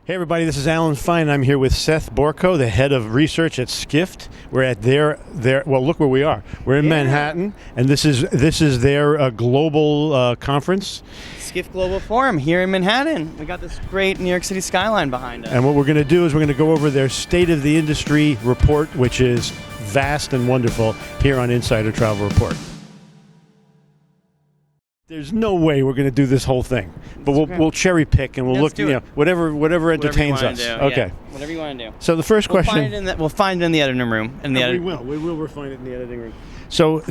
Hey everybody, this is Alan Fine. I'm here with Seth Borko, the head of research at Skift. We're at well, look where we are. We're in Manhattan, and this is their global conference. Skift Global Forum here in Manhattan. We got this great New York City skyline behind us. And what we're going to do is we're going to go over their State of the Industry report, which is vast and wonderful, here on Insider Travel Report. There's no way we're going to do this whole thing, but we'll cherry pick and we'll whatever entertains us. Okay. Yeah. Whatever you want to do. So the first question. We'll find it in the editing room. We will refine it in the editing room. So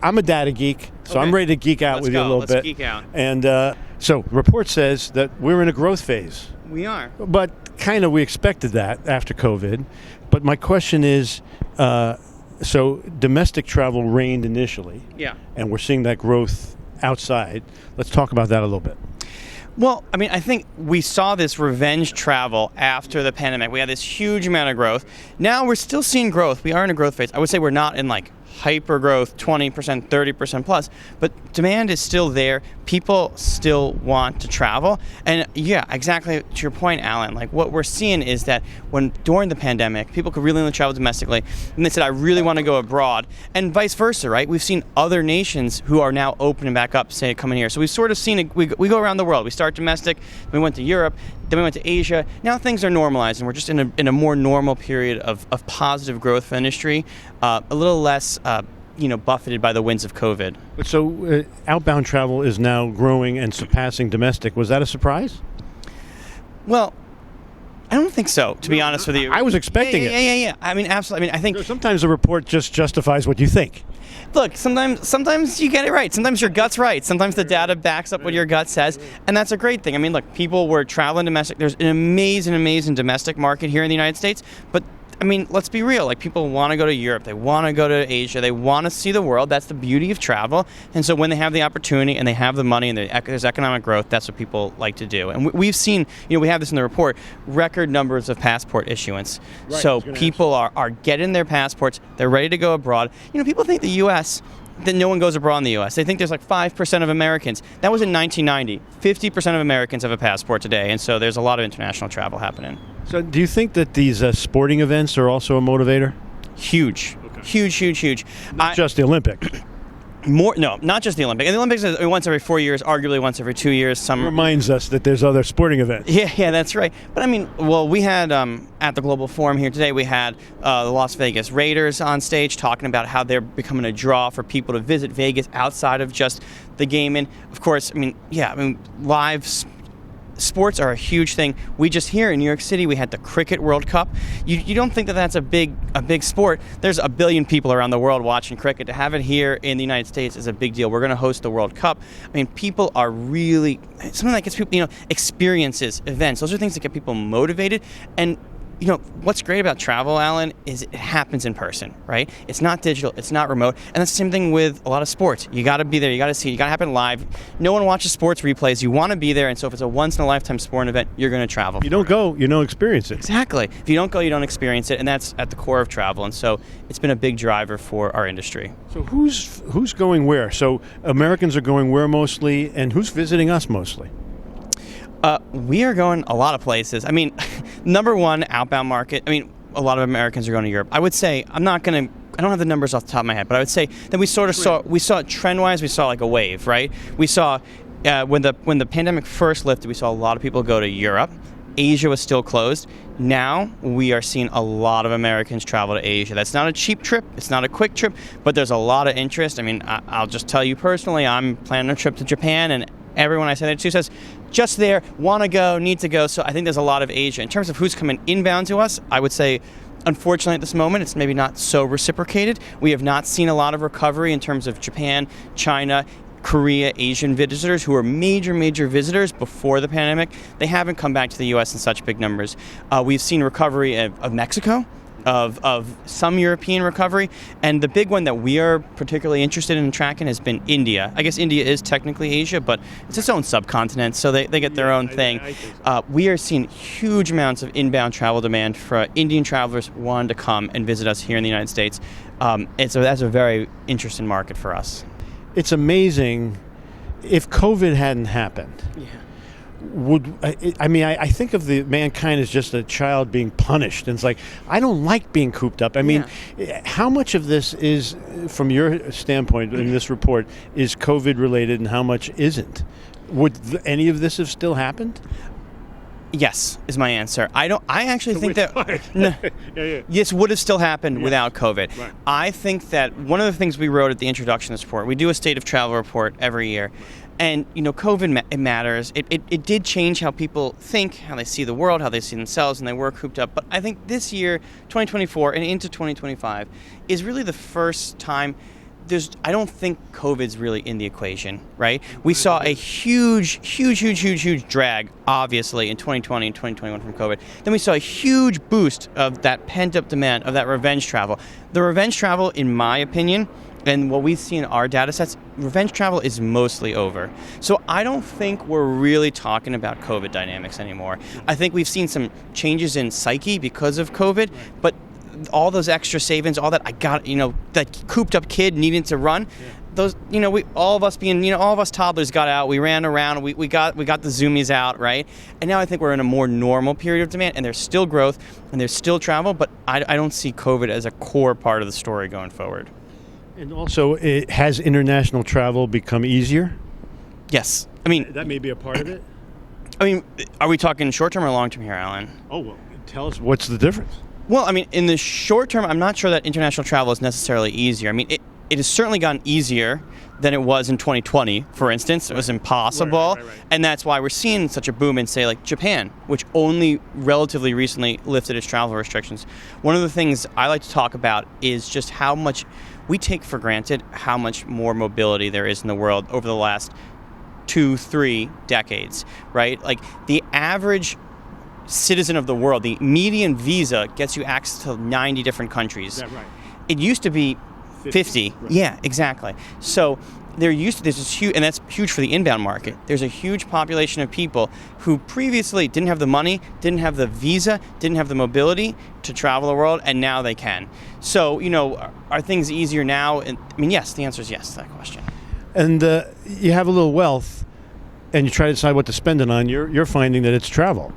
I'm a data geek, so I'm ready to geek out with you a little bit. Let's geek out. And so report says that we're in a growth phase. We are. But kind of we expected that after COVID. But my question is, so domestic travel reigned initially. Yeah. And we're seeing that growth outside. Let's talk about that a little bit. Well, I mean, I think we saw this revenge travel after the pandemic. We had this huge amount of growth. Now we're still seeing growth. We are in a growth phase. I would say we're not in like hyper growth, 20%, 30% plus, but demand is still there. People still want to travel. And yeah, exactly to your point, Alan, like what we're seeing is that during the pandemic, people could really only travel domestically, and they said, I really want to go abroad, and vice versa, right? We've seen other nations who are now opening back up, say, coming here. So we've sort of seen, we go around the world. We start domestic, we went to Europe, then we went to Asia. Now things are normalized, and we're just in a more normal period of positive growth for the industry, a little less buffeted by the winds of COVID. So outbound travel is now growing and surpassing domestic. Was that a surprise? Well, I don't think so, to be honest with you. I was expecting it. Yeah. I mean, absolutely. I mean, I think sometimes the report just justifies what you think. Look, sometimes you get it right. Sometimes your gut's right. Sometimes the data backs up what your gut says, and that's a great thing. I mean, look, people were traveling domestic. There's an amazing domestic market here in the United States, but I mean, let's be real. Like, people want to go to Europe. They want to go to Asia. They want to see the world. That's the beauty of travel. And so when they have the opportunity and they have the money and there's economic growth, that's what people like to do. And we've seen, we have this in the report, record numbers of passport issuance. Right, so people are getting their passports. They're ready to go abroad. People think the U.S., that no one goes abroad in the U.S. They think there's like 5% of Americans. That was in 1990. 50% of Americans have a passport today, and so there's a lot of international travel happening. So do you think that these sporting events are also a motivator? Huge. Okay. Huge. Not just the Olympics. No, not just the Olympics. And the Olympics is once every 4 years, arguably once every 2 years. Reminds us that there's other sporting events. Yeah, that's right. But I mean, we had at the Global Forum here today, we had the Las Vegas Raiders on stage talking about how they're becoming a draw for people to visit Vegas outside of just the gaming. Of course, live sports are a huge thing. We just here in New York City, we had the Cricket World Cup. You don't think that that's a big sport. There's a billion people around the world watching cricket. To have it here in the United States is a big deal. We're going to host the World Cup. I mean, people are really, something that gets people, experiences, events. Those are things that get people motivated. And what's great about travel, Alan, is it happens in person, right? It's not digital, it's not remote, and that's the same thing with a lot of sports. You got to be there, you got to see it, you got to happen live. No one watches sports replays. You want to be there, and so if it's a once-in-a-lifetime sporting event, you're going to travel. You don't go, you don't experience it. Exactly. If you don't go, you don't experience it, and that's at the core of travel, and so it's been a big driver for our industry. So who's going where? So Americans are going where mostly, and who's visiting us mostly? We are going a lot of places. I mean, number one, outbound market. I mean, a lot of Americans are going to Europe. I would say, I don't have the numbers off the top of my head, but I would say that we saw trend-wise, we saw like a wave, right? We saw, when the pandemic first lifted, we saw a lot of people go to Europe. Asia was still closed. Now we are seeing a lot of Americans travel to Asia. That's not a cheap trip. It's not a quick trip, but there's a lot of interest. I mean, I'll just tell you personally, I'm planning a trip to Japan, and everyone I say that to says, just there, want to go, need to go. So I think there's a lot of Asia. In terms of who's coming inbound to us, I would say, unfortunately at this moment, it's maybe not so reciprocated. We have not seen a lot of recovery in terms of Japan, China, Korea, Asian visitors who were major visitors before the pandemic. They haven't come back to the U.S. in such big numbers. We've seen recovery of Mexico, of some European recovery, and the big one that we are particularly interested in tracking has been India. I guess India is technically Asia, but it's its own subcontinent, so they get their own thing. We are seeing huge amounts of inbound travel demand for Indian travelers wanting to come and visit us here in the United States. That's a very interesting market for us. It's amazing. If COVID hadn't happened, I think of the mankind as just a child being punished, and it's like, I don't like being cooped up. I mean, how much of this is, from your standpoint in this report, is COVID related, and how much isn't? Would any of this have still happened? Yes, is my answer. I actually think that Yeah. this would have still happened without COVID. Right. I think that one of the things we wrote at the introduction of this report, we do a state of travel report every year, and COVID it matters. It did change how people think, how they see the world, how they see themselves, and they were cooped up. But I think this year, 2024 and into 2025, is really the first time. I don't think COVID's really in the equation, right? We saw a huge drag, obviously, in 2020 and 2021 from COVID. Then we saw a huge boost of that pent-up demand, of that revenge travel. The revenge travel, in my opinion, and what we see in our data sets, revenge travel is mostly over. So I don't think we're really talking about COVID dynamics anymore. I think we've seen some changes in psyche because of COVID, but all those extra savings, all that that cooped up kid needing to run, those, all of us toddlers got out, we ran around, we got the Zoomies out, right? And now I think we're in a more normal period of demand, and there's still growth and there's still travel, but I don't see COVID as a core part of the story going forward. And also, has international travel become easier? Yes. I mean, that may be a part of it. I mean, are we talking short term or long term here, Alan? Oh, well, tell us, what's the difference? Well, I mean, in the short term, I'm not sure that international travel is necessarily easier. I mean, it has certainly gotten easier than it was in 2020, for instance. It was impossible, right. And that's why we're seeing such a boom in, say, like Japan, which only relatively recently lifted its travel restrictions. One of the things I like to talk about is just how much we take for granted how much more mobility there is in the world over the last 2-3 decades, right? Like, the average citizen of the world, the median visa gets you access to 90 different countries. Is that right? It used to be 50. Right. Yeah, exactly. So there's this huge, and that's huge for the inbound market. There's a huge population of people who previously didn't have the money, didn't have the visa, didn't have the mobility to travel the world, and now they can. So, are things easier now? And I mean, yes, the answer is yes to that question. And you have a little wealth, and you try to decide what to spend it on. You're finding that it's travel.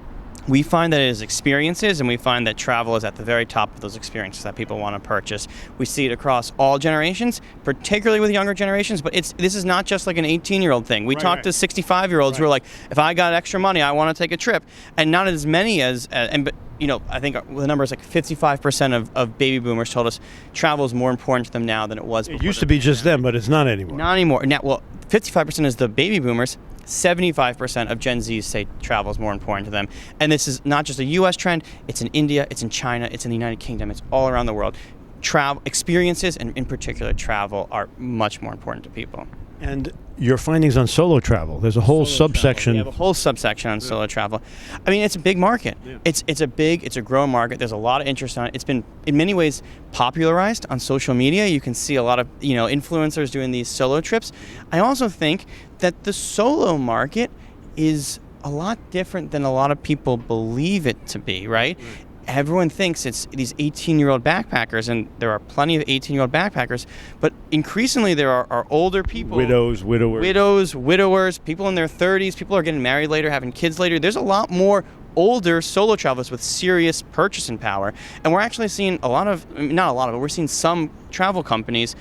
We find that it is experiences, and we find that travel is at the very top of those experiences that people want to purchase. We see it across all generations, particularly with younger generations, but this is not just like an 18-year-old thing. We talk to 65-year-olds who are like, if I got extra money, I want to take a trip. And not as many I think the number is like 55% of baby boomers told us travel is more important to them now than it was before. It used to be just them, but it's not anymore. Not anymore. Now, 55% is the baby boomers. 75% of Gen Zs say travel is more important to them. And this is not just a U.S. trend. It's in India, it's in China, it's in the United Kingdom, it's all around the world. Travel experiences, and in particular travel, are much more important to people. And your findings on solo travel, there's a whole subsection. We have a whole subsection on solo travel. I mean, it's a big market. Yeah. It's a growing market. There's a lot of interest on it. It's been, in many ways, popularized on social media. You can see a lot of, influencers doing these solo trips. I also think that the solo market is a lot different than a lot of people believe it to be, right? Everyone thinks it's these 18-year-old backpackers, and there are plenty of 18-year-old backpackers, but increasingly there are older people. Widowers, widowers, people in their 30s, people are getting married later, having kids later. There's a lot more older solo travelers with serious purchasing power, and we're actually seeing but we're seeing some travel companies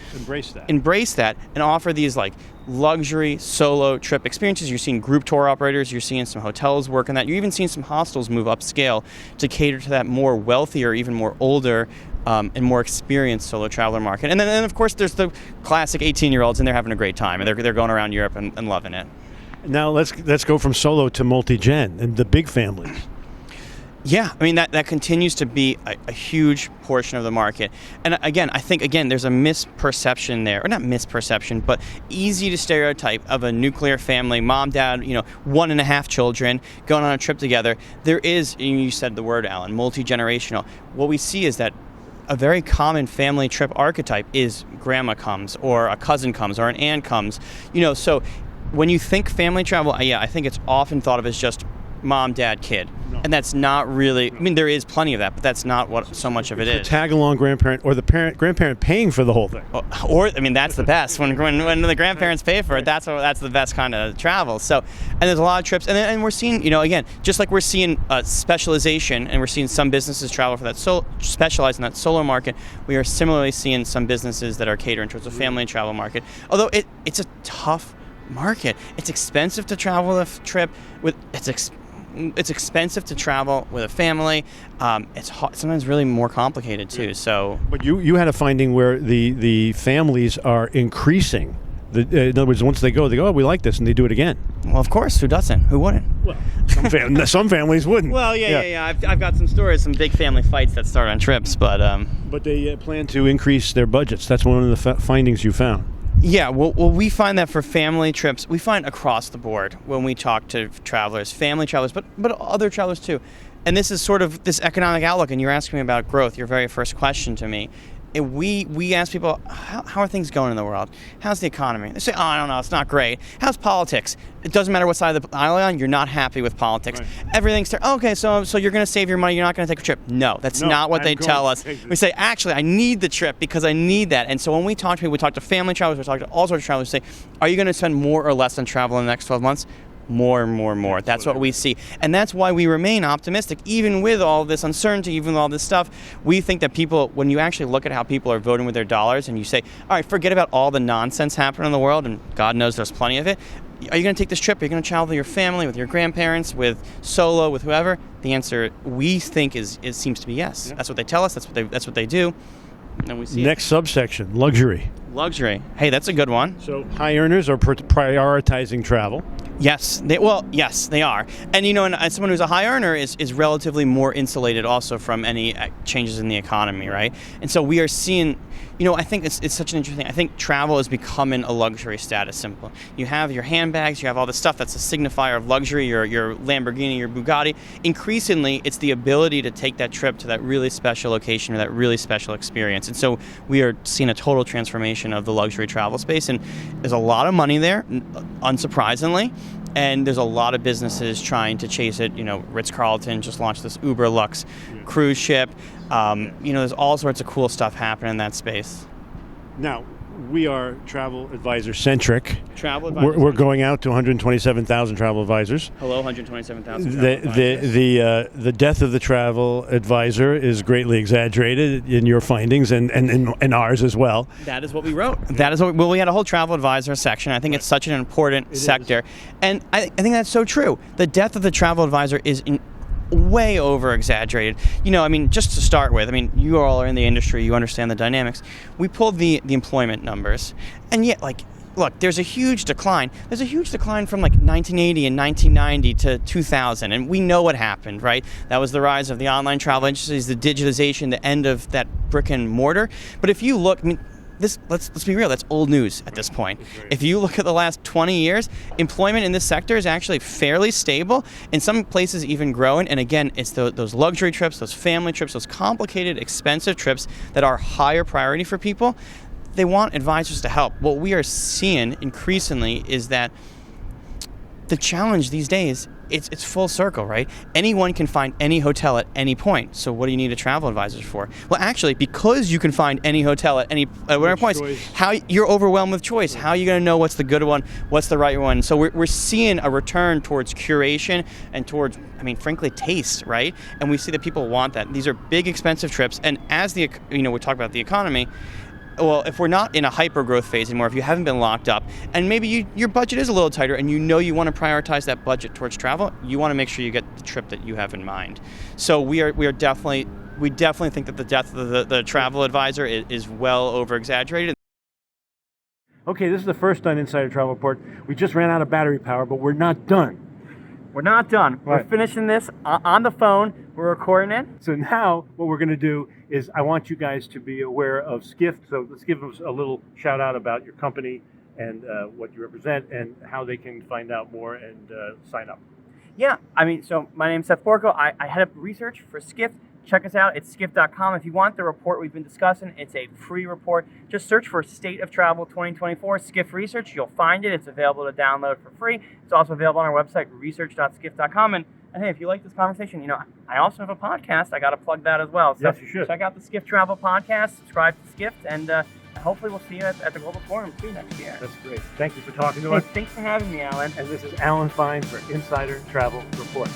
embrace that and offer these like luxury solo trip experiences. You're seeing group tour operators, you're seeing some hotels work on that, you're even seeing some hostels move upscale to cater to that more wealthier, even more older and more experienced solo traveler market. And then of course there's the classic 18-year-olds, and they're having a great time, and they're going around Europe and loving it. Now let's go from solo to multi-gen and the big families. Yeah, I mean, that continues to be a huge portion of the market. And again, I think, there's a misperception there, or not misperception, but easy to stereotype of a nuclear family, mom, dad, 1.5 children going on a trip together. There is, and you said the word, Alan, multi-generational. What we see is that a very common family trip archetype is grandma comes, or a cousin comes, or an aunt comes. So when you think family travel, I think it's often thought of as just mom, dad, kid. And that's not really, I mean, there is plenty of that, but that's not what so much of it is. The tag-along grandparent or the grandparent paying for the whole thing. Or I mean, that's the best. When the grandparents pay for it, that's the best kind of travel. So, and there's a lot of trips, and we're seeing, again, just like we're seeing specialization, and we're seeing some businesses travel for that specialize in that solo market. We are similarly seeing some businesses that are catering towards a family and travel market. Although it's a tough market. It's expensive to travel a trip with. It's expensive to travel with a family. It's sometimes really more complicated too. So, but you had a finding where the families are increasing. In other words, once they go, oh, we like this, and they do it again. Well, of course, who doesn't? Who wouldn't? Well, some families wouldn't. Well, yeah. I've got some stories, some big family fights that start on trips, but they plan to increase their budgets. That's one of the findings you found. Yeah, well, we find that for family trips, we find across the board when we talk to travelers, family travelers, but other travelers too. And this is sort of this economic outlook, and you're asking me about growth, your very first question to me. And we ask people, how are things going in the world? How's the economy? They say, I don't know, it's not great. How's politics? It doesn't matter what side of the aisle you're on, you're not happy with politics. Right. Everything's okay, so you're going to save your money, you're not going to take a trip. No, that's not what they tell us. We say, actually, I need the trip because I need that. And so when we talk to people, we talk to family travelers, we talk to all sorts of travelers, we say, are you going to spend more or less on travel in the next 12 months? More. That's what we see. And that's why we remain optimistic, even with all this uncertainty, even with all this stuff. We think that people, when you actually look at how people are voting with their dollars and you say, all right, forget about all the nonsense happening in the world, and God knows there's plenty of it. Are you going to take this trip? Are you going to travel with your family, with your grandparents, with solo, with whoever? The answer, we think, seems to be yes. Yeah. That's what they tell us. That's what they do. And we see next subsection, luxury. Luxury. Hey, that's a good one. So high earners are prioritizing travel. Yes, they are. And and someone who's a high earner is relatively more insulated also from any changes in the economy, right? And so we are seeing, I think it's such an interesting thing. I think travel is becoming a luxury status symbol. You have your handbags, you have all this stuff that's a signifier of luxury, your Lamborghini, your Bugatti. Increasingly, it's the ability to take that trip to that really special location or that really special experience. And so we are seeing a total transformation of the luxury travel space, and there's a lot of money there, unsurprisingly. And there's a lot of businesses trying to chase it. Ritz-Carlton just launched this Uber Lux cruise ship. There's all sorts of cool stuff happening in that space. Now, we are travel advisor centric. Travel advisor. We're going out to 127,000 travel advisors. Hello, 127,000. The death of the travel advisor is greatly exaggerated in your findings and in ours as well. That is what we wrote. We had a whole travel advisor section. I think it's such an important sector, and I think that's so true. The death of the travel advisor is way over exaggerated. Just to start with, you all are in the industry, you understand the dynamics. We pulled the employment numbers, and yet, look, there's a huge decline. There's a huge decline from 1980 and 1990 to 2000, and we know what happened, right? That was the rise of the online travel industries, the digitization, the end of that brick and mortar. But if you look, let's be real, that's old news at this point. If you look at the last 20 years, employment in this sector is actually fairly stable, in some places even growing. And again, it's those luxury trips, those family trips, those complicated, expensive trips that are higher priority for people. They want advisors to help. What we are seeing increasingly is that the challenge these days, it's full circle, right? Anyone can find any hotel at any point. So what do you need a travel advisor for? Well, actually, because you can find any hotel at whatever points, how you're overwhelmed with choice. How are you going to know what's the good one, what's the right one? So we're seeing a return towards curation and towards, frankly, taste, right? And we see that people want that. These are big, expensive trips. And as we talk about the economy, well, if we're not in a hyper-growth phase anymore, if you haven't been locked up, and maybe your budget is a little tighter, and you want to prioritize that budget towards travel, you want to make sure you get the trip that you have in mind. So we definitely think that the death of the travel advisor is well over-exaggerated. Okay, this is the first on Insider Travel Report. We just ran out of battery power, but we're not done. We're not done. Right. We're finishing this on the phone. We're recording it. So now what we're going to do is I want you guys to be aware of Skift. So let's give them a little shout out about your company and what you represent and how they can find out more and sign up. Yeah, so my name's Seth Borko. I head up research for Skift. Check us out at skift.com. If you want the report we've been discussing, it's a free report. Just search for State of Travel 2024 Skift Research. You'll find it. It's available to download for free. It's also available on our website, research.skift.com. And And hey, if you like this conversation, I also have a podcast. I got to plug that as well. So Yes, you should. check out the Skift Travel Podcast. Subscribe to Skift, and hopefully we'll see you at the Global Forum too next year. That's great. Thank you for talking to Hey, us. thanks for having me, Alan. And this is Alan Fine for Insider Travel Report.